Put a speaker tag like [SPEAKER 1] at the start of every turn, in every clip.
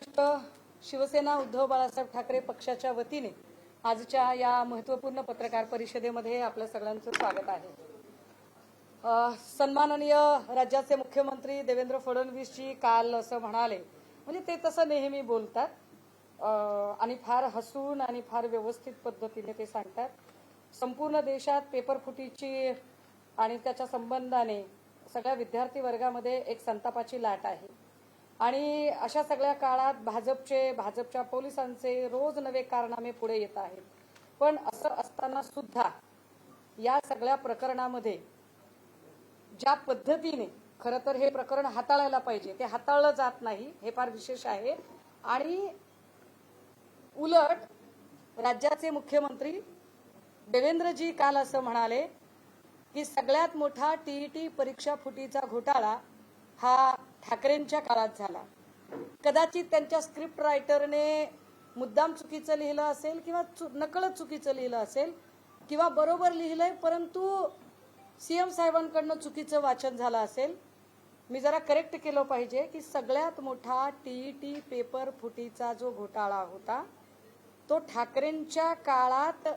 [SPEAKER 1] महाराष्ट्र शिवसेना उद्धव बाळासाहेब ठाकरे पक्षाच्या वतीने आजच्या या महत्त्वपूर्ण पत्रकार परिषदेमध्ये आपल्या सगळ्यांचं स्वागत आहे। सन्माननीय राज्याचे मुख्यमंत्री देवेंद्र फडणवीसजी काल असं म्हणाले, म्हणजे ते तसं नेहमी बोलतात आणि फार हसून आणि फार व्यवस्थित पद्धतीने ते सांगतात। संपूर्ण देशात पेपर फुटीची आणि त्याच्या संबंधाने सगळ्या विद्यार्थी वर्गामध्ये एक संतापाची लाट आहे आणि अशा सगळ्या काळात भाजपच्या पोलिसांचे रोज नवे कारनामे पुढे येत आहेत। पण असं असताना सुद्धा या सगळ्या प्रकरणामध्ये ज्या पद्धतीने खरं तर हे प्रकरण हाताळायला पाहिजे ते हाताळलं जात नाही, हे फार विशेष आहे। आणि उलट राज्याचे मुख्यमंत्री देवेंद्रजी काल असं म्हणाले की सगळ्यात मोठा टीईटी परीक्षा फुटीचा घोटाळा हा ठाकरेंच्या काळात झाला। कदाचित त्यांच्या स्क्रिप्ट रायटरने मुद्दाम चुकीचं लिहिलं असेल किंवा नकळत चुकीचं लिहिलं असेल किंवा बरोबर लिहिलंय परंतु सीएम साहेबांकडून चुकीचं वाचन झालं असेल। मी जरा करेक्ट केलं पाहिजे की सगळ्यात मोठा टीईटी पेपर फुटीचा जो घोटाळा होता तो ठाकरेंच्या काळात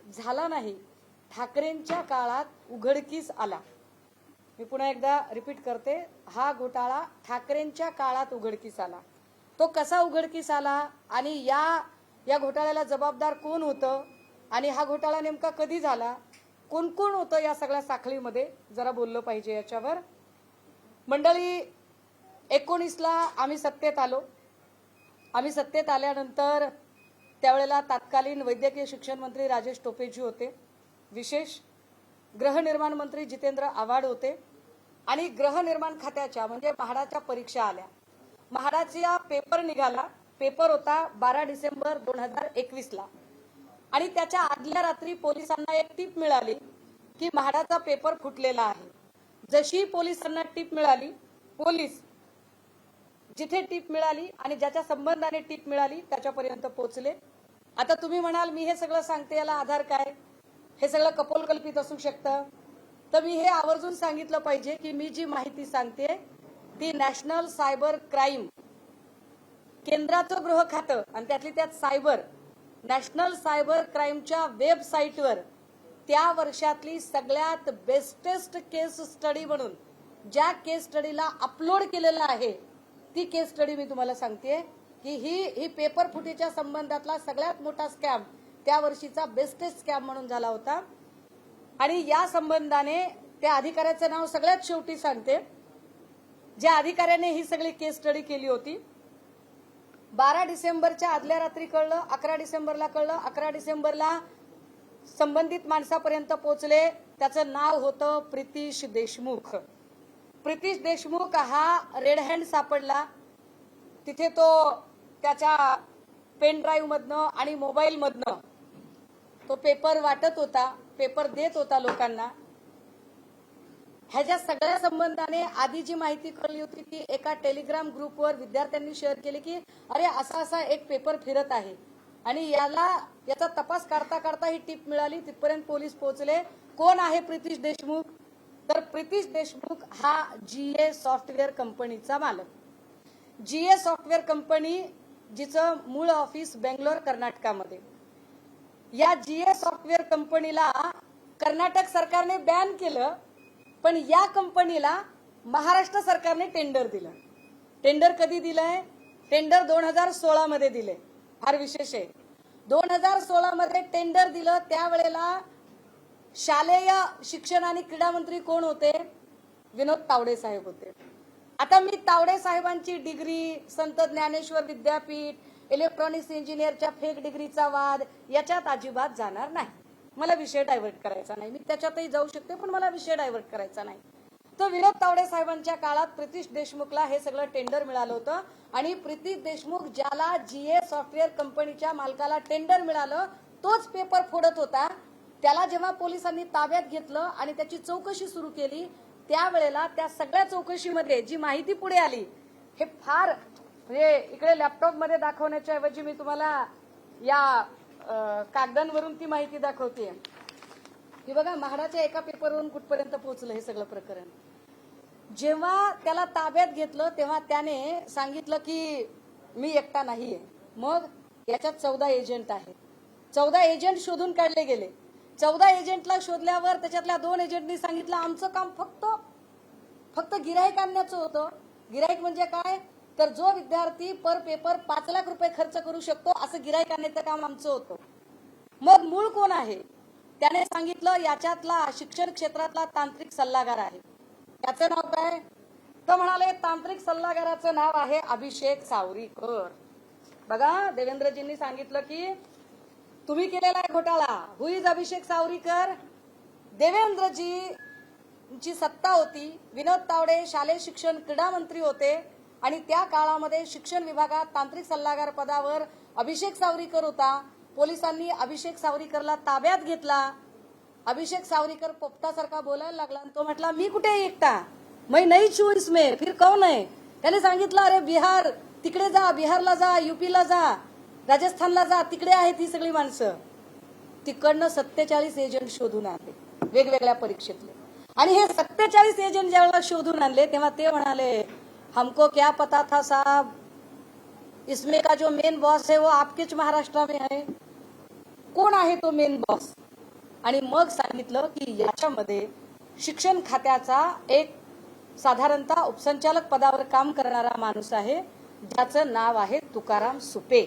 [SPEAKER 1] झाला नाही, ठाकरेंच्या काळात उघडकीस आला। मी पुन्हा एकदा रिपीट करते, हा घोटाळा ठाकरेंच्या काळात उघडकीस आला। तो कसा उघडकीस आला आणि या घोटाळ्याला जबाबदार कोण होतं आणि हा घोटाळा नेमका कधी झाला, कोण कोण होतं या सगळ्या साखळीमध्ये जरा बोललं पाहिजे याच्यावर। मंडळी 19ला आम्ही सत्तेत आलो। आम्ही सत्तेत आल्यानंतर त्यावेळेला तत्कालीन वैद्यकीय शिक्षण मंत्री राजेश टोपेजी होते, विशेष गृहनिर्माण मंत्री जितेंद्र आव्हाड होते आणि गृहनिर्माण खात्याच्या म्हणजे म्हाडाच्या परीक्षा आल्या। म्हाडाचा पेपर निघाला, पेपर होता 12 डिसेंबर 2021ला आणि त्याच्या आदल्या रात्री पोलिसांना एक टीप मिळाली की म्हाडाचा पेपर फुटलेला आहे। जशी पोलिसांना टीप मिळाली, पोलीस जिथे टीप मिळाली आणि ज्याच्या संबंधाने टीप मिळाली त्याच्यापर्यंत पोहोचले। आता तुम्ही म्हणाल मी हे सगळं सांगते याला आधार काय, हे सगळं कपोलकल्पित असू शकतं, तर मी हे आवर्जून सांगितलं पाहिजे की मी जी माहिती सांगते ती नॅशनल सायबर क्राईम केंद्राचं गृह खातं आणि त्यातली त्यात सायबर नॅशनल सायबर क्राईमच्या वेबसाईटवर त्या वर्षातली सगळ्यात बेस्टेस्ट केस स्टडी म्हणून ज्या केस स्टडीला अपलोड केलेलं आहे ती केस स्टडी मी तुम्हाला सांगते की ही पेपर फुटीच्या संबंधातला सगळ्यात मोठा स्कॅम त्या वर्षीचा बेस्टेस्ट स्कॅम म्हणून झाला होता। आणि या संबंधाने त्या अधिकाऱ्याचं नाव सगळ्यात शेवटी सांगते, ज्या अधिकाऱ्याने ही सगळी केस स्टडी केली होती। 12 डिसेंबरच्या आदल्या रात्री कळलं, 11 डिसेंबरला कळलं, 11 डिसेंबरला संबंधित माणसापर्यंत पोहोचले। त्याचं नाव होतं प्रितीश देशमुख। प्रितीश देशमुख हा रेड हँड सापडला, तिथे तो त्याच्या पेन ड्राईव्ह मधनं आणि मोबाईल मधनं तो पेपर वाटत होता, पेपर देत होता लोकांना। ह्याच्या सगळ्या संबंधाने आधी जी माहिती कळली होती ती एका टेलिग्राम ग्रुपवर विद्यार्थ्यांनी शेअर केली की अरे असा एक पेपर फिरत आहे आणि याचा तपास करता करता ही टीप मिळाली, तिथपर्यंत पोलीस पोहोचले। कोण आहे प्रितीश देशमुख, तर प्रितीश देशमुख हा जीए सॉफ्टवेअर कंपनीचा मालक। जीए सॉफ्टवेअर कंपनी जिचं मूळ ऑफिस बेंगलोर कर्नाटकामध्ये, या जीए सॉफ्टवेअर कंपनीला कर्नाटक सरकारने बॅन केलं पण या कंपनीला महाराष्ट्र सरकारने टेंडर दिलं। टेंडर कधी दिलंय, टेंडर 2016 मध्ये दिले, फार विशेष आहे। 2016 मध्ये टेंडर दिलं, त्यावेळेला शालेय शिक्षण आणि क्रीडा मंत्री कोण होते, विनोद तावडे साहेब होते। आता मी तावडे साहेबांची डिग्री, संत ज्ञानेश्वर विद्यापीठ, इलेक्ट्रॉनिक्स इंजिनियरच्या फेक डिग्रीचा वाद याच्यात अजिबात जाणार नाही, मला विषय डायव्हर्ट करायचा नाही। मी त्याच्यातही जाऊ शकते पण मला विषय डायव्हर्ट करायचा नाही। तर विनोद तावडे साहेबांच्या काळात प्रितीश देशमुखला हे सगळं टेंडर मिळालं होतं आणि प्रितीश देशमुख ज्याला जीए सॉफ्टवेअर कंपनीच्या मालकाला टेंडर मिळालं तोच पेपर फोडत होता। त्याला जेव्हा पोलिसांनी ताब्यात घेतलं आणि त्याची चौकशी सुरू केली त्यावेळेला त्या सगळ्या चौकशीमध्ये जी माहिती पुढे आली हे फार म्हणजे इकडे लॅपटॉप मध्ये दाखवण्याच्या ऐवजी मी तुम्हाला या कागदांवरून ती माहिती दाखवते की बघा म्हाडाच्या एका पेपरवरून कुठपर्यंत पोहोचलं हे सगळं प्रकरण। जेव्हा त्याला ताब्यात घेतलं तेव्हा त्याने सांगितलं की मी एकटा नाहीये. मग याच्यात 14 एजंट आहेत. 14 एजंट शोधून काढले गेले. 14 एजंटला शोधल्यावर त्याच्यातल्या 2 एजंटनी सांगितलं आमचं काम फक्त गिराईक आणण्याचं होतं. गिराईक म्हणजे काय, तर जो विद्यार्थी पर पेपर 5 लाख रुपये खर्च करू शकतो असं गिराईक आणण्याचं काम आमचं होतं. मग मूळ कोण आहे, त्याने सांगितलं याच्यातला शिक्षण क्षेत्रातला तांत्रिक सल्लागार आहे. त्याचं नाव काय, तर म्हणाले तांत्रिक सल्लागाराचं नाव आहे अभिषेक सावरीकर. बघा, देवेंद्रजींनी सांगितलं की तुम्ही केलेला आहे घोटाळा. हु इज अभिषेक सावरीकर? देवेंद्रजींची सत्ता होती. विनोद तावडे शालेय शिक्षण क्रीडा मंत्री होते आणि त्या काळामध्ये शिक्षण विभागात तांत्रिक सल्लागार पदावर अभिषेक सावरीकर होता. पोलिसांनी अभिषेक सावरीकरला ताब्यात घेतला. अभिषेक सावरीकर पोपटासारखा बोलायला लागला आणि तो म्हटला मी कुठे एकटा, मैं नहीं छू इसमें, फिर कौन है? त्याने सांगितलं अरे बिहार, तिकडे जा, बिहारला जा, यूपीला जा, राजस्थानला जा, तिकडे आहेत ही सगळी माणसं. तिकडनं 47 एजंट शोधून आणले वेगवेगळ्या परीक्षेतले. आणि हे 47 एजंट ज्यावेळेला शोधून आणले तेव्हा ते म्हणाले हमको क्या पता था साहब, इसमें का जो मेन बॉस है वो आपकेच महाराष्ट्र में है. कोण आहे तो मेन बॉस? आणि मग सांगितलं की याच्यामध्ये शिक्षण खात्याचा एक साधारणतः उपसंचालक पदावर काम करणारा माणूस आहे ज्याचं नाव आहे तुकाराम सुपे.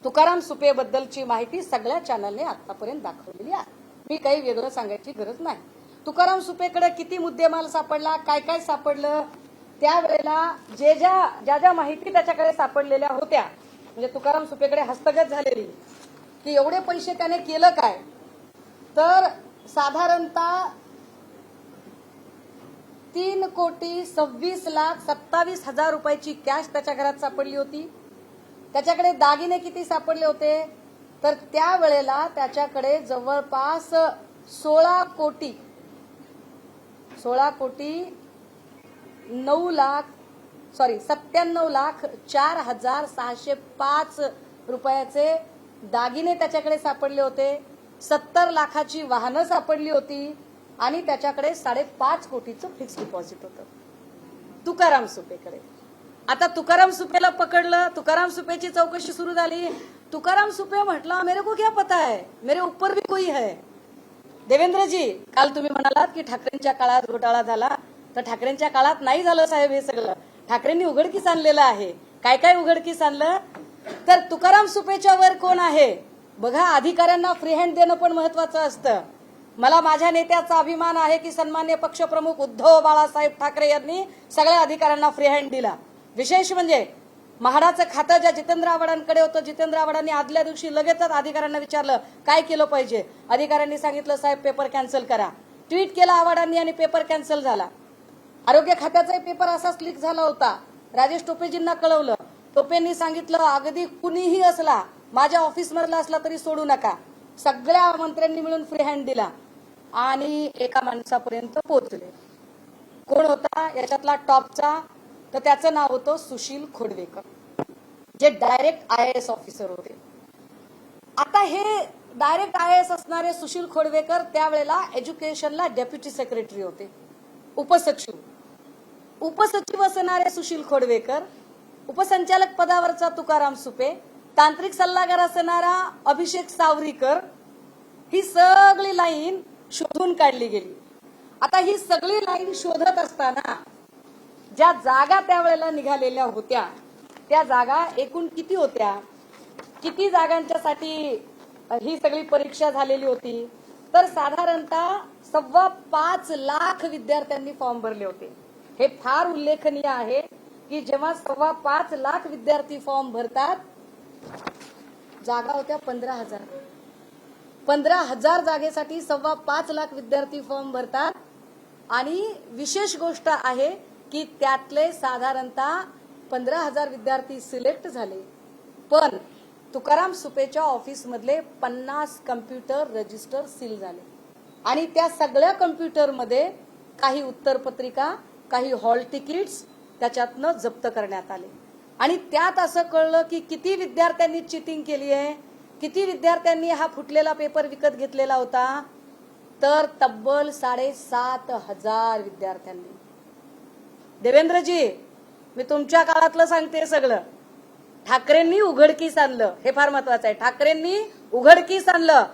[SPEAKER 1] तुकाराम सुपे बद्दलची माहिती सगळ्या चॅनलने आतापर्यंत दाखवलेली आहे. मी काही वेगळं सांगायची गरज नाही. तुकाराम सुपेकडे किती मुद्देमाल सापडला, काय काय सापडलं, त्यावेळेला ज्या माहिती त्याच्याकडे सापडलेल्या होत्या, म्हणजे तुकाराम सुपेकडे हस्तगत झालेली की एवढे पैसे त्याने केलं काय, तर साधारणतः 3,26,27,000 रुपयाची कॅश त्याच्या घरात सापडली होती. त्याच्याकडे दागिने किती सापडले होते, तर त्यावेळेला त्याच्याकडे जवळपास 97,04,605 रुपयाचे दागिने त्याच्याकडे सापडले होते. 70 लाखाची वाहनं सापडली होती आणि त्याच्याकडे 5.5 कोटीचं फिक्स डिपॉझिट होतं तुकाराम सुपेकडे. आता तुकाराम सुपेला पकडलं. तुकाराम सुपेची चौकशी सुरू झाली. तुकाराम सुपे म्हटला मेरे को क्या पता है, मेरे ऊपर भी कोई है. देवेंद्रजी, काल तुम्ही म्हणालात की ठाकरेंच्या काळात घोटाळा झाला, तर ठाकरेंच्या काळात नाही झालं साहेब. हे सगळं ठाकरेंनी उघडकीस आणलेलं आहे. काय काय उघडकीस आणलं, तर तुकाराम सुपेच्या वर कोण आहे बघा. अधिकाऱ्यांना फ्री हँड देणं पण महत्वाचं असतं. मला माझ्या नेत्याचा अभिमान आहे की सन्मान्य पक्षप्रमुख उद्धव बाळासाहेब ठाकरे यांनी सगळ्या अधिकाऱ्यांना फ्री हँड दिला. विशेष म्हणजे म्हाडाचं खातं ज्या जितेंद्र आव्हाडांकडे होतं, जितेंद्र आव्हाडांनी आदल्या दिवशी लगेचच अधिकाऱ्यांना विचारलं काय केलं पाहिजे. अधिकाऱ्यांनी सांगितलं साहेब पेपर कॅन्सल करा. ट्विट केला आव्हाडांनी आणि पेपर कॅन्सल झाला. आरोग्य खात्याचा पेपर असाच लीक झाला होता. राजेश टोपेजींना कळवलं. टोपेंनी सांगितलं अगदी कुणीही असला, माझ्या ऑफिस मधला असला तरी सोडू नका. सगळ्या मंत्र्यांनी मिळून फ्री हँड दिला आणि एका माणसापर्यंत पोहोचले. कोण होता याच्यातला टॉपचा, तर त्याचं नाव होतं सुशील खोडवेकर, जे डायरेक्ट IAS ऑफिसर होते. आता हे डायरेक्ट IAS असणारे सुशील खोडवेकर त्यावेळेला एज्युकेशनला डेप्युटी सेक्रेटरी होते, उपसचिव असणारे सुशील खोडवेकर, उपसंचालक पदावरचा तुकाराम सुपे, तांत्रिक सल्लागार असणारा अभिषेक सावरीकर. ही सगळी लाईन शोधून काढली गेली. आता ही सगळी लाईन शोधत असताना ज्या जागा त्यावेळेला निघालेल्या होत्या त्या जागा एकूण किती होत्या, किती जागांच्यासाठी ही सगळी परीक्षा झालेली होती, तर साधारणतः 5.25 लाख विद्यार्थ्यांनी फॉर्म भरले होते. हे फार उल्लेखनीय आहे की जेव्हा 5.25 लाख विद्यार्थी फॉर्म भरतात, जागा होत्या 15,000. 15,000 जागेसाठी 5.25 लाख विद्यार्थी फॉर्म भरतात. आणि विशेष गोष्ट आहे की त्यातले साधारणतः 15,000 विद्यार्थी सिलेक्ट झाले. पण तुकाराम सुपेच्या ऑफिस मधले 50 कम्प्युटर रजिस्टर सील झाले आणि त्या सगळ्या कम्प्युटरमध्ये काही उत्तरपत्रिका, काही हॉल तिकीट्स त्याच्यातनं जप्त करण्यात आले. आणि त्यात असं कळलं की किती विद्यार्थ्यांनी चिटिंग केली आहे, किती विद्यार्थ्यांनी हा फुटलेला पेपर विकत घेतलेला होता, तर तब्बल 7,500 विद्यार्थ्यांनी. देवेंद्रजी, मी तुमच्या काळातलं सांगते सगळं. ठाकरेंनी उघडकीस आणलं, हे फार महत्वाचं आहे. ठाकरेंनी उघडकीस आणलं.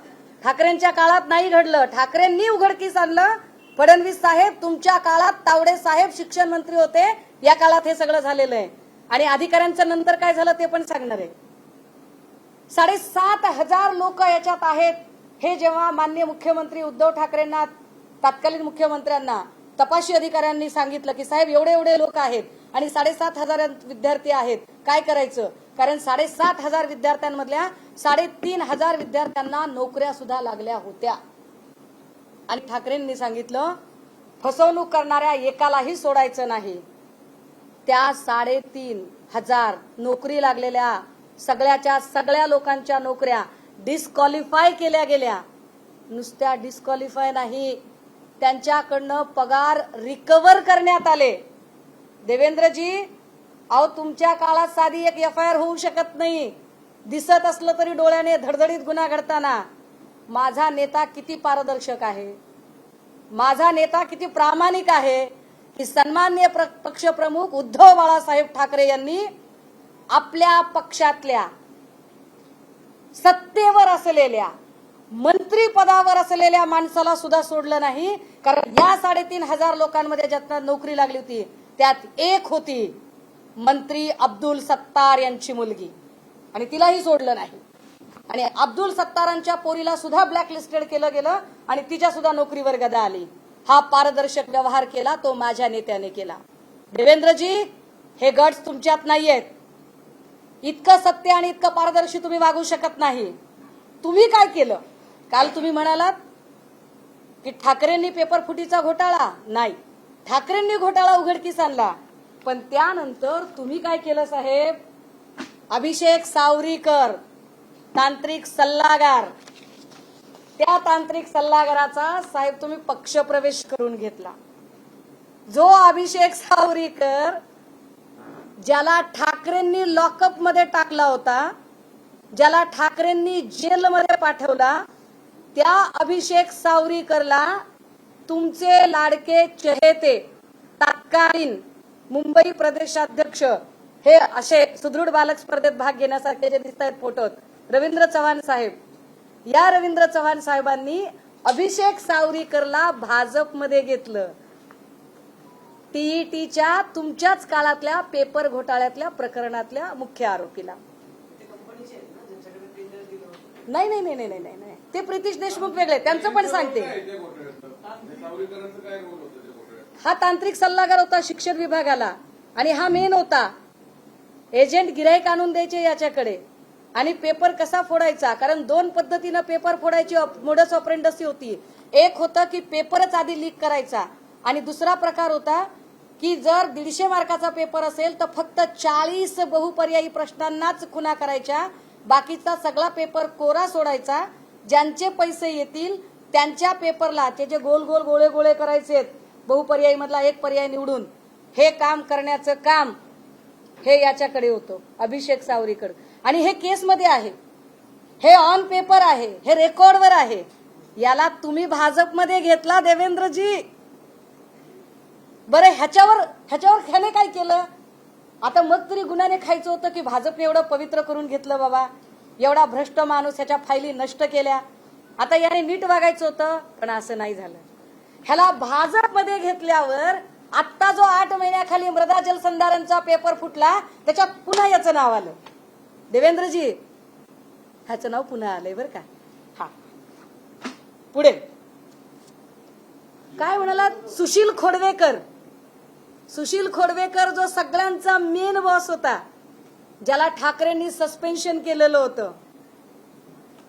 [SPEAKER 1] ठाकरेंच्या काळात नाही घडलं, ठाकरेंनी उघडकीस आणलं. फडणवीस साहेब तुमच्या काळात तावडे साहेब शिक्षण मंत्री होते, या काळात हे सगळं झालेलं आहे. आणि अधिकाऱ्यांचं नंतर काय झालं ते पण सांगणार आहे. 7,500 लोक याच्यात आहेत. हे जेव्हा माननीय मुख्यमंत्री उद्धव ठाकरेंना, तत्कालीन मुख्यमंत्र्यांना तपासी अधिकाऱ्यांनी सांगितलं की साहेब एवढे एवढे लोक आहेत आणि 7,500 विद्यार्थी आहेत, काय करायचं? कारण 7,500 विद्यार्थ्यांमधल्या 3,500 विद्यार्थ्यांना नोकऱ्या सुद्धा लागल्या होत्या. आणि ठाकरेंनी सांगितलं फसवणूक करणाऱ्या एकालाही सोडायचं नाही. त्या 3,500 नोकरी लागलेल्या सगळ्याच्या सगळ्या लोकांच्या नोकऱ्या डिस्क्वालिफाय केल्या गेल्या. नुसत्या डिस्क्वालिफाय नाही, त्यांच्याकडनं पगार रिकव्हर करण्यात आले. देवेंद्रजी, अहो तुमच्या काळात साधी एक FIR होऊ शकत नाही, दिसत असलं तरी डोळ्याने धडधडीत गुन्हा घडताना. माझा नेता किती पारदर्शक आहे, माझा नेता किती प्रामाणिक आहे की सन्माननीय पक्षप्रमुख उद्धव बाळासाहेब ठाकरे यांनी आपल्या पक्षातल्या सत्तेवर असलेल्या मंत्री पदावर असलेल्या माणसाला सुद्धा सोडलं नाही. कारण या 3,500 लोकांमध्ये ज्यांना नोकरी लागली होती त्यात एक होती मंत्री अब्दुल सत्तार यांची मुलगी, आणि तिलाही सोडलं नाही. आणि अब्दुल सत्तारांच्या पोरीला सुद्धा ब्लॅकलिस्टेड केलं गेलं आणि तिच्या सुद्धा नोकरीवर गदा आली. हा पारदर्शक व्यवहार केला तो माझ्या नेत्याने केला. देवेंद्रजी, हे गट्स तुमच्यात नाहीयेत. इतकं सत्य आणि इतकं पारदर्शी तुम्ही वागू शकत नाही. तुम्ही काय केलं? काल तुम्ही म्हणालात की ठाकरेंनी पेपर फुटीचा घोटाळा नाही, ठाकरेंनी घोटाळा उघडकीस आणला. पण त्यानंतर तुम्ही काय केलं साहेब? अभिषेक सावरीकर तांत्रिक सल्लागार, त्या तांत्रिक सल्लागाराचा साहेब तुम्ही पक्षप्रवेश करून घेतला. जो अभिषेक सावरीकर ज्याला ठाकरेंनी लॉकअप मध्ये टाकला होता, ज्याला ठाकरेंनी जेलमध्ये पाठवला, त्या अभिषेक सावरीकरला तुमचे लाडके चहेते तत्कालीन मुंबई प्रदेशाध्यक्ष, हे असे सुदृढ बालक स्पर्धेत भाग घेण्यासारखे जे दिसत आहेत फोटोत, रवींद्र चव्हाण साहेब, या रवींद्र चव्हाण साहेबांनी अभिषेक सावरीकरला भाजपमध्ये घेतलं. TETच्या तुमच्याच काळातल्या पेपर घोटाळ्यातल्या प्रकरणातल्या मुख्य आरोपीला. नाही नाही नाही नाही नाही, ते प्रितीश देशमुख वेगळे, त्यांचं पण सांगते. हा तांत्रिक सल्लागार होता शिक्षण विभागाला, आणि हा मेन होता. एजंट गिराईक आणून द्यायचे याच्याकडे, आणि पेपर कसा फोडायचा, कारण 2 पद्धतीनं पेपर फोडायची मोडस ऑपरेंडसी होती. एक होतं की पेपरच आधी लीक करायचा, आणि दुसरा प्रकार होता की जर 150 मार्काचा पेपर असेल तर फक्त 40 बहुपर्यायी प्रश्नांनाच खुणा करायच्या, बाकीचा सगळा पेपर कोरा सोडायचा. ज्यांचे पैसे येतील त्यांच्या पेपरला ते जे गोल गोल गोळे गोळे करायचे बहुपर्यायी मधला एक पर्याय निवडून, हे काम करण्याचं काम हे याच्याकडे होतं, अभिषेक सावरीकर. आणि हे केसमध्ये आहे, हे ऑन पेपर आहे, हे रेकॉर्डवर आहे. याला तुम्ही भाजपमध्ये घेतला देवेंद्रजी. बरं, ह्याच्यावर ह्याने काय केलं? आता मग तरी गुन्ह्याने खायचं होतं की भाजपने एवढं पवित्र करून घेतलं बाबा, एवढा भ्रष्ट माणूस, ह्याच्या फायली नष्ट केल्या. आता याने नीट वागायचं होतं, पण असं नाही झालं. ह्याला भाजपमध्ये घेतल्यावर आता जो 8 महिन्याखाली मृदा जलसंधारणचा पेपर फुटला, त्याच्यात पुन्हा याचं नाव आलं. देवेंद्रजी, ह्याचं नाव पुन्हा आलंय बरं का. हा, पुढे काय म्हणाला? सुशील खोडवेकर. सुशील खोडवेकर जो सगळ्यांचा मेन बॉस होता, ज्याला ठाकरेंनी सस्पेन्शन केलेलं होतं.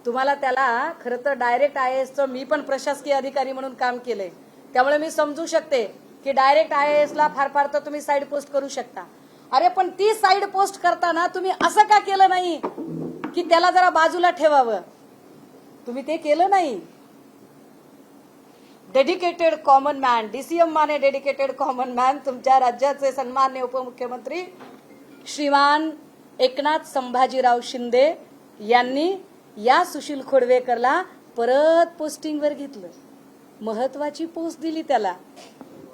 [SPEAKER 1] तुम्हाला त्याला खरं तर डायरेक्ट IASचं, मी पण प्रशासकीय अधिकारी म्हणून काम केलंय, त्यामुळे मी समजू शकते की डायरेक्ट IASला फार फार तर तुम्ही साईड पोस्ट करू शकता. अरे पण ती साईड पोस्ट करताना तुम्ही असं का केलं नाही की त्याला जरा बाजूला ठेवावं? तुम्ही ते केलं नाही. Dedicated common man, DCM Mane dedicated common man, तुमच्या राज्याचे सन्माननीय उपमुख्यमंत्री श्रीमान एकनाथ संभाजीराव शिंदे यांनी या सुशील खोडवेकरला परत पोस्टिंगवर घेतलं, महत्वाची पोस्ट दिली त्याला.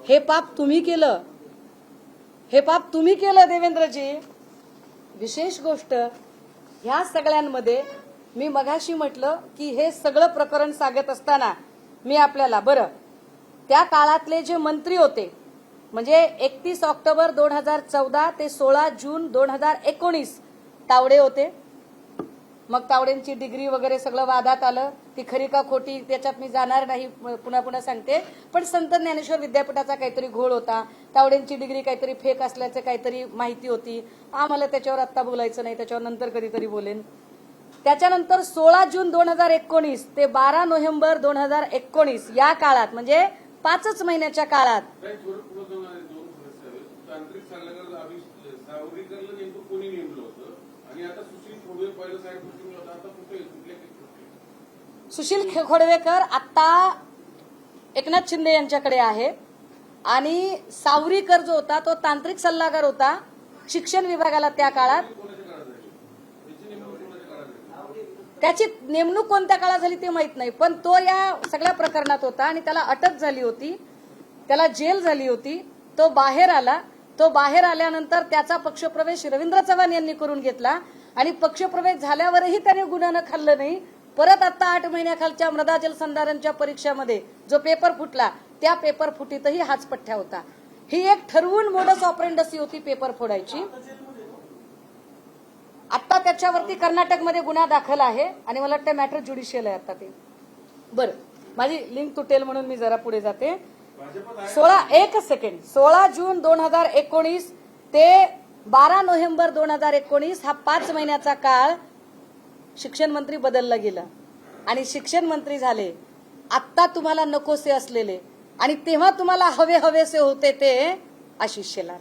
[SPEAKER 1] हे पाप तुम्ही केलं, हे पाप तुम्ही केलं देवेंद्रजी. विशेष गोष्ट ह्या सगळ्यांमध्ये मी मगाशी म्हटलं की हे सगळं प्रकरण सांगत असताना मी आपल्याला बरं त्या काळातले जे मंत्री होते म्हणजे 31 ऑक्टोबर 2014 ते 16 जून 2019 तावडे होते. मग तावडेंची डिग्री वगैरे सगळं वादात आलं. ती खरी का खोटी त्याच्यात मी जाणार नाही, पुन्हा पुन्हा सांगते. पण संत ज्ञानेश्वर विद्यापीठाचा काहीतरी घोळ होता. तावडेंची डिग्री काहीतरी फेक असल्याचं काहीतरी माहिती होती. आम्हाला त्याच्यावर आत्ता बोलायचं नाही, त्याच्यावर नंतर कधीतरी बोलेन. त्याच्यानंतर 16 जून 2019 ते 12 नोव्हेंबर 2019 या काळात म्हणजे 5 महिन्याच्या काळात
[SPEAKER 2] तांत्रिक सल्लागार सावरीकरला नेमकं कोणी नेमलं होतं आणि आता सुशील खोडवे पहिलं साहेब होता, आता कुठे
[SPEAKER 1] सुशील खोडवेकर आता एकनाथ शिंदे यांच्याकडे आहे आणि सावरीकर जो होता तो तांत्रिक सल्लागार होता शिक्षण विभागाला त्या काळात. त्याची नेमणूक कोणत्या काळात झाली ते माहित नाही, पण तो या सगळ्या प्रकरणात होता आणि त्याला अटक झाली होती, त्याला जेल झाली होती. तो बाहेर आला. तो बाहेर आल्यानंतर त्याचा पक्षप्रवेश रवींद्र चव्हाण यांनी करून घेतला आणि पक्षप्रवेश झाल्यावरही त्याने गुन्ह्यानं खाल्लं नाही. परत आता 8 महिन्याखालच्या मृदा जलसंधारणच्या परीक्षामध्ये जो पेपर फुटला त्या पेपर फुटीतही हाच पठ्ठ्या होता. ही एक ठरवून मोडस ऑपरेंडसी होती पेपर फोडायची. आता त्याच्यावरती कर्नाटकमध्ये गुन्हा दाखल आहे आणि मला वाटतं मॅटर ज्युडिशियल आहे आता ते. बरं, माझी लिंक तुटेल म्हणून मी जरा पुढे जाते. 16 जून 2019 ते 12 नोव्हेंबर 2019 हा 5 महिन्याचा काळ शिक्षण मंत्री बदलला गेला आणि शिक्षण मंत्री झाले आत्ता तुम्हाला नकोसे असलेले आणि तेव्हा तुम्हाला हवेसे होते ते आशिष शेलार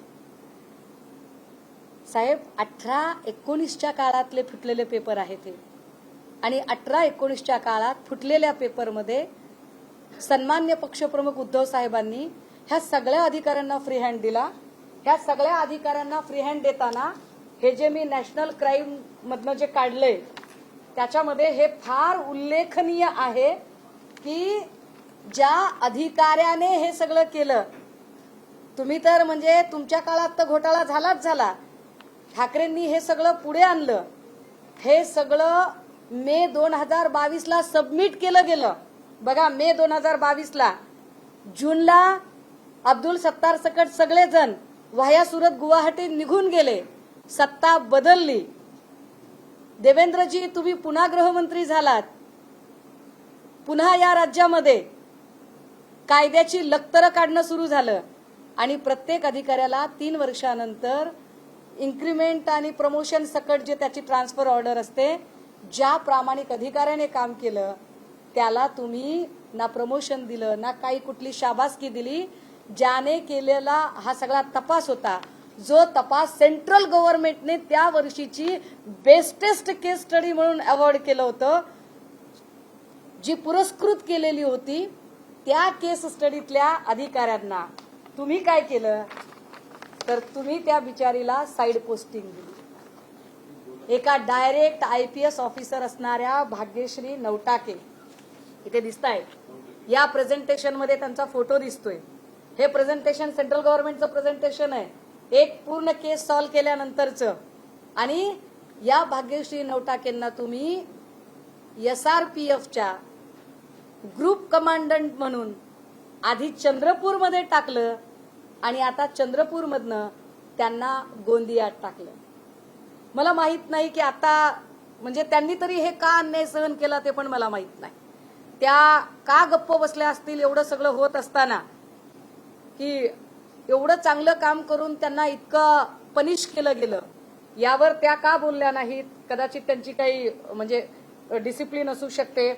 [SPEAKER 1] साहेब. 18-19च्या काळातले फुटलेले पेपर आहेत हे आणि 18-19च्या काळात फुटलेल्या पेपरमध्ये सन्मान्य पक्षप्रमुख उद्धव साहेबांनी ह्या सगळ्या अधिकाऱ्यांना फ्री हँड दिला. ह्या सगळ्या अधिकाऱ्यांना फ्री हँड देताना हे जे मी नॅशनल क्राईम मधनं जे काढलंय त्याच्यामध्ये हे फार उल्लेखनीय आहे की ज्या अधिकाऱ्याने हे सगळं केलं, तुम्ही तर म्हणजे तुमच्या काळात तर घोटाळा झालाच झाला. ठाकरेंनी हे सगळं पुढे आणलं. हे सगळं मे 2022ला सबमिट केलं गेलं. बघा, मे 2022ला जूनला अब्दुल सत्तार सकट सगळेजण वाया सुरत गुवाहाटी निघून गेले. सत्ता बदलली. देवेंद्रजी तुम्ही पुन्हा गृहमंत्री झालात. पुन्हा या राज्यामध्ये कायद्याची लक्तरं काढणं सुरू झालं आणि प्रत्येक अधिकाऱ्याला 3 वर्षानंतर इन्क्रिमेंट आणि प्रमोशन सकट जे त्याची ट्रान्सफर ऑर्डर असते, ज्या प्रामाणिक अधिकाऱ्याने काम केलं त्याला तुम्ही ना प्रमोशन दिलं ना काही कुठली शाबासकी दिली. ज्याने केलेला हा सगळा तपास होता, जो तपास सेंट्रल गव्हर्नमेंटने त्या वर्षीची बेस्टेस्ट केस स्टडी म्हणून अवॉर्ड केलं होतं, जी पुरस्कृत केलेली होती, त्या केस स्टडीतल्या अधिकाऱ्यांना तुम्ही काय केलं तर तुम्ही त्या बिचारीला साईड पोस्टिंग दिली. एका डायरेक्ट IPS ऑफिसर असणाऱ्या भाग्यश्री नवटाके इथे दिसताय. या प्रेझेंटेशन मध्ये त्यांचा फोटो दिसतोय. हे प्रेझेंटेशन सेंट्रल गव्हर्नमेंटचं प्रेझेंटेशन आहे, एक पूर्ण केस सॉल्व्ह केल्यानंतरचं. आणि या भाग्यश्री नवटाकेंना तुम्ही SRPFच्या ग्रुप कमांडंट म्हणून आधी चंद्रपूरमध्ये टाकलं आणि आता चंद्रपूरमधनं त्यांना गोंदियात टाकलं. मला माहित नाही की आता म्हणजे त्यांनी तरी हे का अन्याय सहन केला ते पण मला माहित नाही. त्या का गप्प बसल्या असतील एवढं सगळं होत असताना, की एवढं चांगलं काम करून त्यांना इतकं पनिश केलं गेलं, यावर त्या का बोलल्या नाहीत. कदाचित त्यांची काही म्हणजे डिसिप्लिन असू शकते.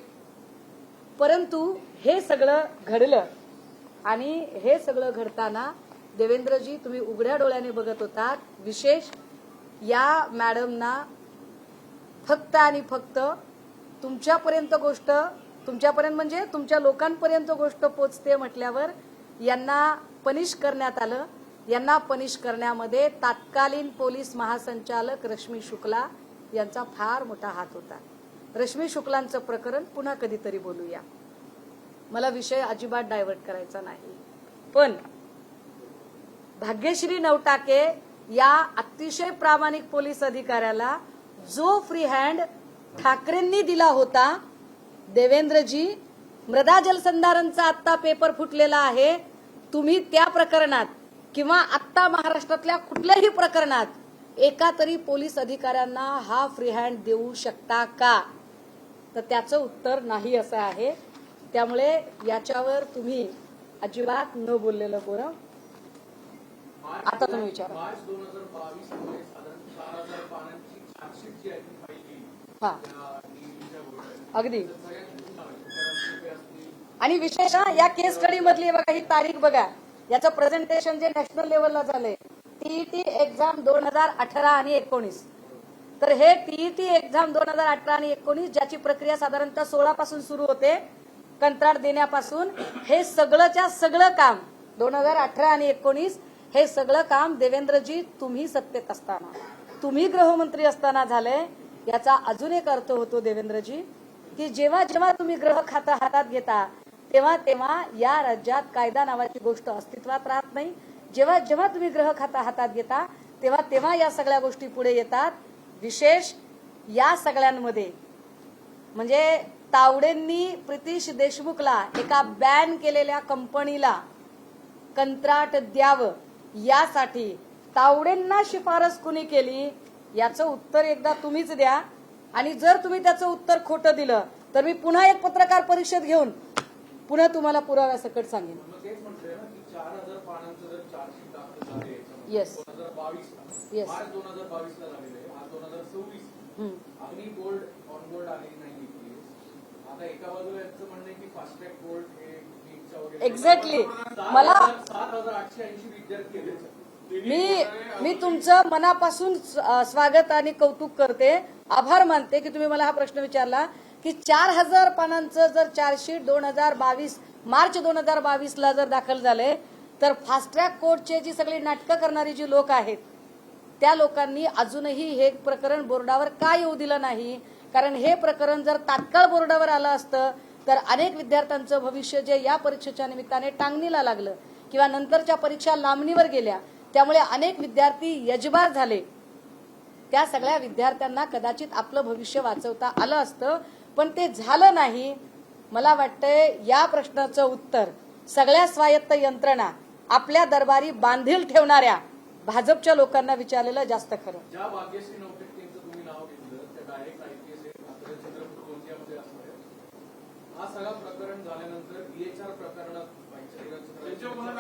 [SPEAKER 1] परंतु हे सगळं घडलं आणि हे सगळं घडताना देवेंद्रजी तुम्ही उघड्या डोळ्याने बघत होतात. विशेष या मॅडमना फक्त आणि फक्त तुमच्यापर्यंत गोष्ट, तुमच्यापर्यंत म्हणजे तुमच्या लोकांपर्यंत गोष्ट पोचते म्हटल्यावर यांना पनिश करण्यात आलं. यांना पनिश करण्यामध्ये तत्कालीन पोलीस महासंचालक रश्मी शुक्ला यांचा फार मोठा हात होता. रश्मी शुक्लांचं प्रकरण पुन्हा कधीतरी बोलूया, मला विषय अजिबात डायव्हर्ट करायचा नाही. पण भाग्यश्री नवटाके या अतिशय प्रामाणिक पोलीस अधिकाऱ्याला जो फ्री हँड ठाकरेंनी दिला होता, देवेंद्रजी, मृदा जलसंधारणचा आत्ता पेपर फुटलेला आहे, तुम्ही त्या प्रकरणात किंवा आत्ता महाराष्ट्रातल्या कुठल्याही प्रकरणात एका तरी पोलीस अधिकाऱ्यांना हा फ्री हँड देऊ शकता का? तर त्याचं उत्तर नाही असं आहे. त्यामुळे याच्यावर तुम्ही अजिबात न बोललेलं बरं. आता तुम्ही विचारा.
[SPEAKER 3] मार्च 2022 मध्ये साधारण 4,000 पानांची चार्जशीट जी आहे ती फाईल केली.
[SPEAKER 1] हा,
[SPEAKER 3] टीईटीच्या बोर्डाने.
[SPEAKER 1] अगदी.
[SPEAKER 3] तर सगळ्यात मोठी नावं आहेत. तुकाराम मुंडे असतील.
[SPEAKER 1] आणि विशेष या केस स्टडी मधली बघा ही तारीख बघा, याचं प्रेझेंटेशन जे नॅशनल लेवलला झालंय, टीईटी एक्झाम 2018 आणि 19. तर हे टीईटी एक्झाम 2018 आणि 19 ज्याची प्रक्रिया साधारणतः 16 पासून सुरू होते, कंत्राट देण्यापासून, हे सगळंच्या सगळं काम 2018 आणि 19 हे सगळं काम देवेंद्रजी तुम्ही सत्तेत असताना, तुम्ही गृहमंत्री असताना झालंय. याचा अजून एक अर्थ होतो देवेंद्रजी, की जेव्हा जेव्हा तुम्ही गृह खातं हातात घेता तेव्हा तेव्हा या राज्यात कायदा नावाची गोष्ट अस्तित्वात राहत नाही. जेव्हा जेव्हा तुम्ही गृह खातं हातात घेता तेव्हा तेव्हा या सगळ्या गोष्टी पुढे येतात. विशेष या सगळ्यांमध्ये म्हणजे तावडेंनी प्रितीश देशमुखला एका बॅन केलेल्या कंपनीला कंत्राट द्यावं यासाठी तावडेंना शिफारस कुणी केली, याचं उत्तर एकदा तुम्हीच द्या. आणि जर तुम्ही त्याचं उत्तर खोटं दिलं तर मी पुन्हा एक पत्रकार परिषद घेऊन पुन्हा तुम्हाला पुराव्यासकट सांगेन.
[SPEAKER 3] मग तेच म्हटलंय ना की 4,000 पानांचं जर चार्जशीट दाखल झाले
[SPEAKER 1] Yes.
[SPEAKER 3] 2022
[SPEAKER 1] Yes.
[SPEAKER 3] मार्च 2022 ला झालेलं आहे. आज 2026. अग्नी गोल्ड ऑन बोर्ड आलेली नाही केस. आता एका बाजूला यांचं म्हणणं आहे की फास्ट ट्रॅक गोल्ड हे नीटच्या वगैरे
[SPEAKER 1] एक्झॅक्टली. मला
[SPEAKER 3] 7,880 विद्यार्थी आहेत त्याच्यात.
[SPEAKER 1] मी तुमचं मनापासून स्वागत आणि कौतुक करते, आभार मानते की तुम्ही मला हा प्रश्न विचारला की 4,000 पानांचं जर चार्जशीट 2022 मार्च 2022 ला जर दाखल झाले तर फास्ट ट्रॅक कोर्टचे जी सगळी नाटकं करणारी जी लोक आहेत त्या लोकांनी अजूनही हे प्रकरण बोर्डावर का येऊ दिलं नाही. कारण हे प्रकरण जर तात्काळ बोर्डावर आलं असतं तर अनेक विद्यार्थ्यांचं भविष्य जे या परीक्षेच्या निमित्ताने टांगणीला लागलं किंवा नंतरच्या परीक्षा लांबणीवर गेल्या, त्यामुळे अनेक विद्यार्थी यजबार झाले. त्या सगळ्या विद्यार्थ्यांना कदाचित आपलं भविष्य वाचवता आलं असतं, पण ते झालं नाही. मला वाटतंय या प्रश्नाचं उत्तर सगळ्या स्वायत्त यंत्रणा आपल्या दरबारी बांधील ठेवणाऱ्या भाजपच्या लोकांना विचारलेलं जास्त खरं.
[SPEAKER 3] ज्या भाग्यश्री नवटेकचं तुम्ही नाव घेतलं त्या डायरेक्ट IPS आहेत, आता चंद्रपूर गोंदियामध्ये असणार आहेत. हा सगळा प्रकरण झाल्यानंतर BHR प्रकरणात त्यांच्यावर गुन्हा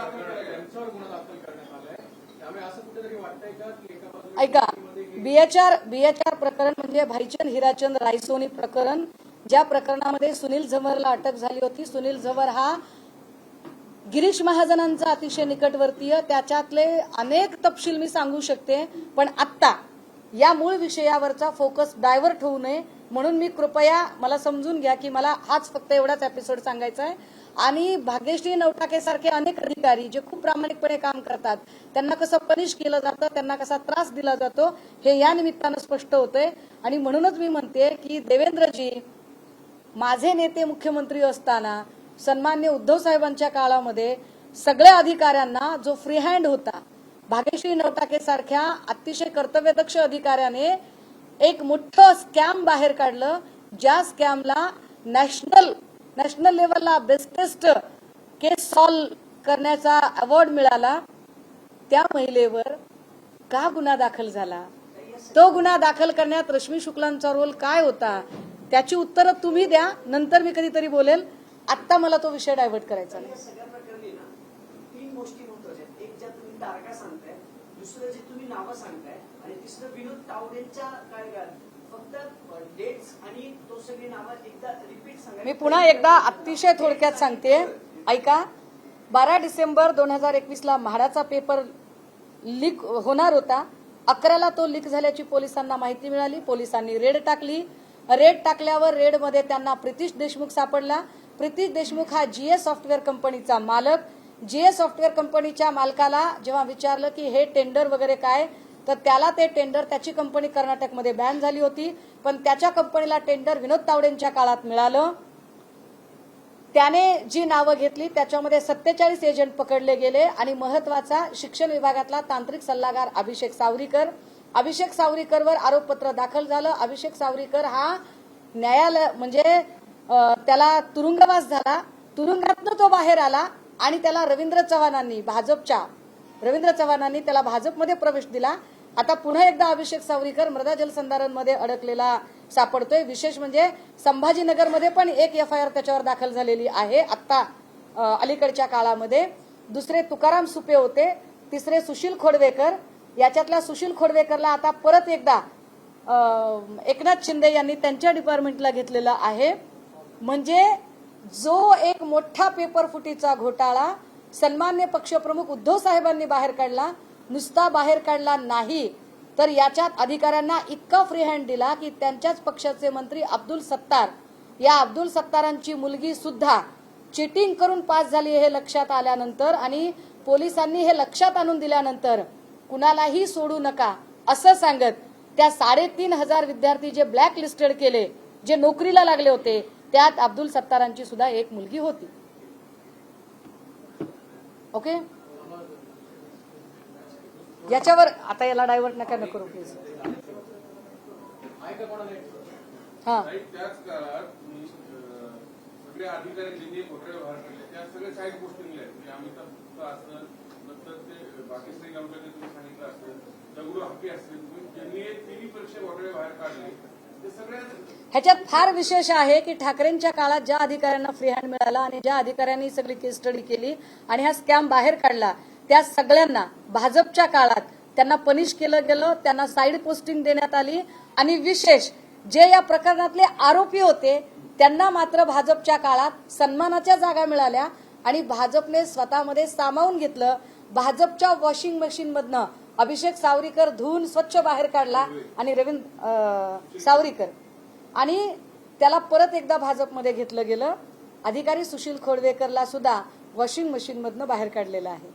[SPEAKER 3] दाखल करण्यात आलाय. त्यामुळे असं कुठेतरी वाटतंय का की एका बाजूला
[SPEAKER 1] ऐका, BHR प्रकरण म्हणजे भाईचंद हिराचंद रायसोनी प्रकरण, ज्या प्रकरणामध्ये सुनील झंवरला अटक झाली होती. सुनील झंवर हा गिरीश महाजनांचा अतिशय निकटवर्तीय, त्याच्यातले अनेक तपशील मी सांगू शकते, पण आत्ता या मूळ विषयावरचा फोकस डायव्हर्ट होऊ नये म्हणून मी कृपया मला समजून घ्या की मला हाच फक्त एवढाच एपिसोड सांगायचा आहे. आणि भाग्यश्री नवटाके सारखे अनेक अधिकारी जे खूप प्रामाणिकपणे काम करतात त्यांना कसं पनिश केलं जातं, त्यांना कसा त्रास दिला जातो हे या निमित्तानं स्पष्ट होतंय. आणि म्हणूनच मी म्हणते की देवेंद्रजी, माझे नेते मुख्यमंत्री असताना सन्मान्य उद्धव साहेबांच्या काळामध्ये सगळ्या अधिकाऱ्यांना जो फ्री हँड होता, भाग्यश्री नवटाके सारख्या अतिशय कर्तव्यदक्ष अधिकाऱ्याने एक मोठं स्कॅम बाहेर काढलं, ज्या स्कॅमला नॅशनल लेवलला बेस्टेस्ट केस सॉल्व्ह करण्याचा अवॉर्ड मिळाला. त्या महिलेवर का गुन्हा दाखल झाला, तो गुन्हा दाखल करण्यात रश्मी शुक्लांचा रोल काय होता, त्याची उत्तरं तुम्ही द्या. नंतर मी कधीतरी बोलेल, आत्ता मला तो विषय डायव्हर्ट करायचा नाही.
[SPEAKER 4] सगळ्या प्रकरणी ना 3 गोष्टी महत्वाच्या आहेत. एक ज्या तुम्ही तारखा सांगताय, दुसरं जे तुम्ही नावं सांगताय, आणि तिसरं विनोद तावडेंच्या काय फक्त डेट्स आणि तो सगळी नावं एकदा रिपीट सांगा.
[SPEAKER 1] मी पुन्हा एकदा अतिशय थोडक्यात सांगते, ऐका. 12 डिसेंबर 2021 ला म्हाडाचा पेपर लीक होणार होता. 11ला तो लीक झाल्याची पोलिसांना माहिती मिळाली. पोलिसांनी रेड टाकली. रेड टाकल्यावर रेडमध्ये त्यांना प्रितीश देशमुख सापडला. प्रितीश देशमुख हा GS सॉफ्टवेअर कंपनीचा मालक. GS सॉफ्टवेअर कंपनीच्या मालकाला जेव्हा विचारलं की हे टेंडर वगैरे काय, तर त्याला ते टेंडर, त्याची कंपनी कर्नाटकमध्ये बॅन झाली होती, पण त्याच्या कंपनीला टेंडर विनोद तावडेंच्या काळात मिळालं. त्याने जी नावं घेतली त्याच्यामध्ये 47 एजंट पकडले गेले आणि महत्वाचा शिक्षण विभागातला तांत्रिक सल्लागार अभिषेक सावरीकरवर आरोपपत्र दाखल झालं. अभिषेक सावरीकर हा न्यायालय म्हणजे त्याला तुरुंगवास झाला. तुरुंगातनं तो बाहेर आला आणि त्याला रवींद्र चव्हाणांनी त्याला भाजपमध्ये प्रवेश दिला. आता पुन्हा एकदा अभिषेक सावरीकर मृदा जलसंधारणमध्ये अडकलेला सापडतोय. विशेष म्हणजे संभाजीनगरमध्ये पण एक FIR त्याच्यावर दाखल झालेली आहे आता अलीकडच्या काळामध्ये. दुसरे तुकाराम सुपे होते, तिसरे सुशील खोडवेकर. याच्यातल्या सुशील खोडवेकरला आता परत एकदा एकनाथ शिंदे यांनी त्यांच्या डिपार्टमेंटला घेतलेला आहे. म्हणजे जो एक मोठा पेपर फुटीचा घोटाळा सन्मान्य पक्षप्रमुख उद्धव साहेबांनी बाहेर काढला, नुसता बाहेर काढला नाही तर याच्यात अधिकाऱ्यांना इतका फ्री हँड दिला की त्यांच्याच पक्षाचे मंत्री अब्दुल सत्तारांची मुलगी सुद्धा चिटिंग करून पास झाली हे लक्षात आल्यानंतर आणि पोलिसांनी हे लक्षात आणून दिल्यानंतर कुणालाही सोडू नका असं सांगत त्या 3,500 विद्यार्थी जे ब्लॅक लिस्टेड केले, जे नोकरीला लागले होते, त्यात अब्दुल सत्तारांची सुद्धा एक मुलगी होती. ओके, याच्यावर आता याला डायव्हर्ट नका न करू प्लीज. हा,
[SPEAKER 2] त्याच काळात सगळे अधिकारी ज्यांनी घोटाळे बाहेर काढले त्या सगळे साईड पोस्टिंगला आहेत. म्हणजे अमिताभ असतं, नंतर ते बाकीश्री गावकरी तुम्ही सांगितलं असतं, दगडू हाके असतील, ज्यांनी तिन्ही परीक्षा घोटाळे बाहेर काढले ते सगळ्या.
[SPEAKER 1] ह्याच्यात फार विशेष आहे की ठाकरेंच्या काळात ज्या अधिकाऱ्यांना फ्री हँड मिळाला आणि ज्या अधिकाऱ्यांनी सगळी केस स्टडी केली आणि हा स्कॅम बाहेर काढला त्या सगळ्यांना भाजपच्या काळात त्यांना पनिश केलं गेलं, त्यांना साईड पोस्टिंग देण्यात आली. आणि विशेष जे या प्रकरणातले आरोपी होते त्यांना मात्र भाजपच्या काळात सन्मानाच्या जागा मिळाल्या आणि भाजपने स्वतःमध्ये सामावून घेतलं. भाजपच्या वॉशिंग मशीन मधनं अभिषेक सावरीकर धुवून स्वच्छ बाहेर काढला आणि रवींद्र सावरीकर आणि त्याला परत एकदा भाजपमध्ये घेतलं गेलं. अधिकारी सुशील खोडवेकरला सुद्धा वॉशिंग मशीन मधनं बाहेर काढलेलं आहे.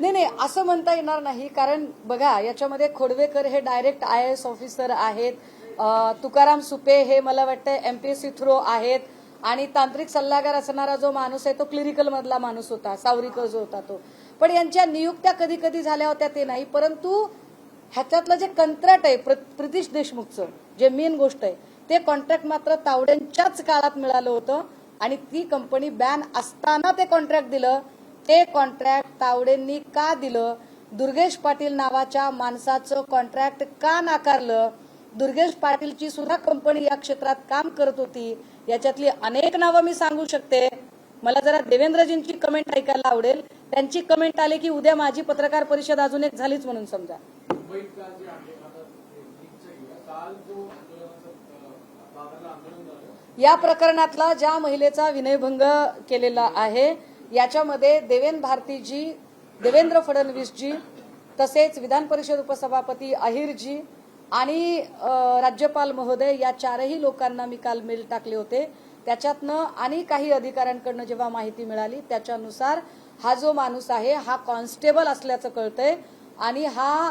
[SPEAKER 1] नाही, असं म्हणता येणार नाही. कारण बघा याच्यामध्ये खोडवेकर हे डायरेक्ट IAS ऑफिसर आहेत, तुकाराम सुपे हे मला वाटतं MPSC थ्रो आहेत आणि तांत्रिक सल्लागार असणारा जो माणूस आहे तो क्लिरिकल मधला माणूस होता, सावरीकर जो होता तो. पण यांच्या नियुक्त्या कधी कधी झाल्या होत्या ते नाही, परंतु ह्याच्यातलं जे कंत्राट आहे प्रितीश देशमुखचं जे मेन गोष्ट आहे ते कॉन्ट्रॅक्ट मात्र तावडेंच्याच काळात मिळालं होतं आणि ती कंपनी बॅन असताना ते कॉन्ट्रॅक्ट दिलं. ते कॉन्ट्रॅक्ट तावडेंनी का दिलं? दुर्गेश पाटील नावाच्या माणसाचं कॉन्ट्रॅक्ट का नाकारलं? दुर्गेश पाटीलची सुद्धा कंपनी या क्षेत्रात काम करत होती. याच्यातली अनेक नावं मी सांगू शकते. मला जरा देवेंद्रजींची कमेंट ऐकायला आवडेल. त्यांची कमेंट आली की उद्या माझी पत्रकार परिषद अजून एक झालीच म्हणून समजा. या प्रकरणातला ज्या महिलेचा विनयभंग केलेला आहे याच्यामध्ये देवेंद्र फडणवीसजी तसेच विधान परिषद उपसभापती अहिरजी आणि राज्यपाल महोदय या 4ही लोकांना मी काल मेल टाकले होते. त्याच्यातनं आणि काही अधिकाऱ्यांकडनं जेव्हा माहिती मिळाली त्याच्यानुसार हा जो माणूस आहे हा कॉन्स्टेबल असल्याचं कळतंय आणि हा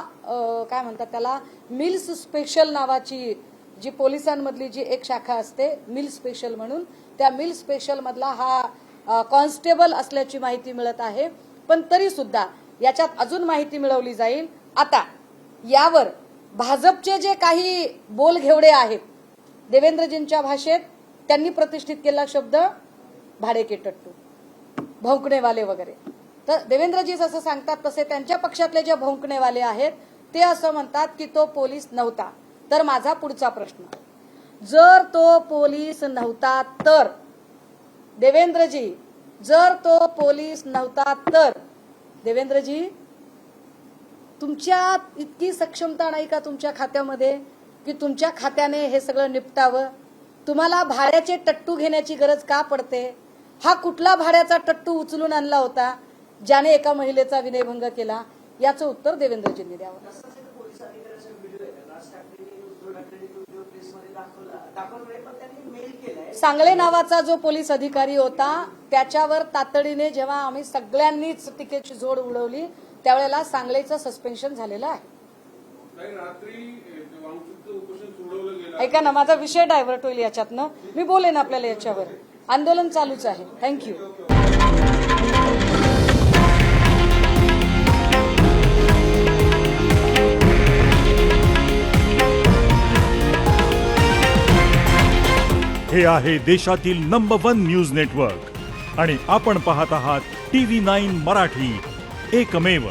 [SPEAKER 1] काय म्हणतात त्याला मिल्स स्पेशल नावाची जी पोलिसांमधली जी एक शाखा असते मिल स्पेशल म्हणून, त्या मिल स्पेशल मधला हा कॉन्स्टेबल असल्याची माहिती मिळत आहे. पण तरी सुद्धा याच्यात अजून माहिती मिळवली जाईल. आता यावर भाजपचे जे काही बोलघेवडे आहेत देवेंद्रजींच्या भाषेत त्यांनी प्रतिष्ठित केला शब्द भाडेके टट्टू, भौंकणेवाले वगैरे. तर देवेंद्रजी जसं सांगतात तसे त्यांच्या पक्षातले जे भौंकणेवाले आहेत ते असं म्हणतात की तो पोलीस नव्हता. तर माझा पुढचा प्रश्न, जर तो पोलीस नव्हता तर देवेंद्रजी, जर तो पोलीस नव्हता तर देवेंद्रजी तुमच्या इतकी सक्षमता नाही का तुमच्या खात्यामध्ये की तुमच्या खात्याने हे सगळं निपटावं? तुम्हाला भाड्याचे टट्टू घेण्याची गरज का पडते? हा कुठला भाड्याचा टट्टू उचलून आणला होता ज्याने एका महिलेचा विनयभंग केला? याचं उत्तर देवेंद्रजींनी द्यावं. सांगले नावाचा जो पोलीस अधिकारी होता त्याच्यावर तातडीने जेव्हा आम्ही सगळ्यांनीच टीकेची झोड उडवली त्यावेळेला सांगलेचं सस्पेन्शन झालेलं आहे.
[SPEAKER 2] काही रात्री वांगचूकचं उपोषण सोडवलं गेलं.
[SPEAKER 1] ऐका ना, माझा विषय डायव्हर्ट होईल याच्यातनं. मी बोलेन आपल्याला याच्यावर. आंदोलन चालूच आहे. थँक्यू.
[SPEAKER 5] हे आहे देशातील नंबर 1 न्यूज नेटवर्क आणि आपण पाहत आहात TV9 मराठी, एकमेव.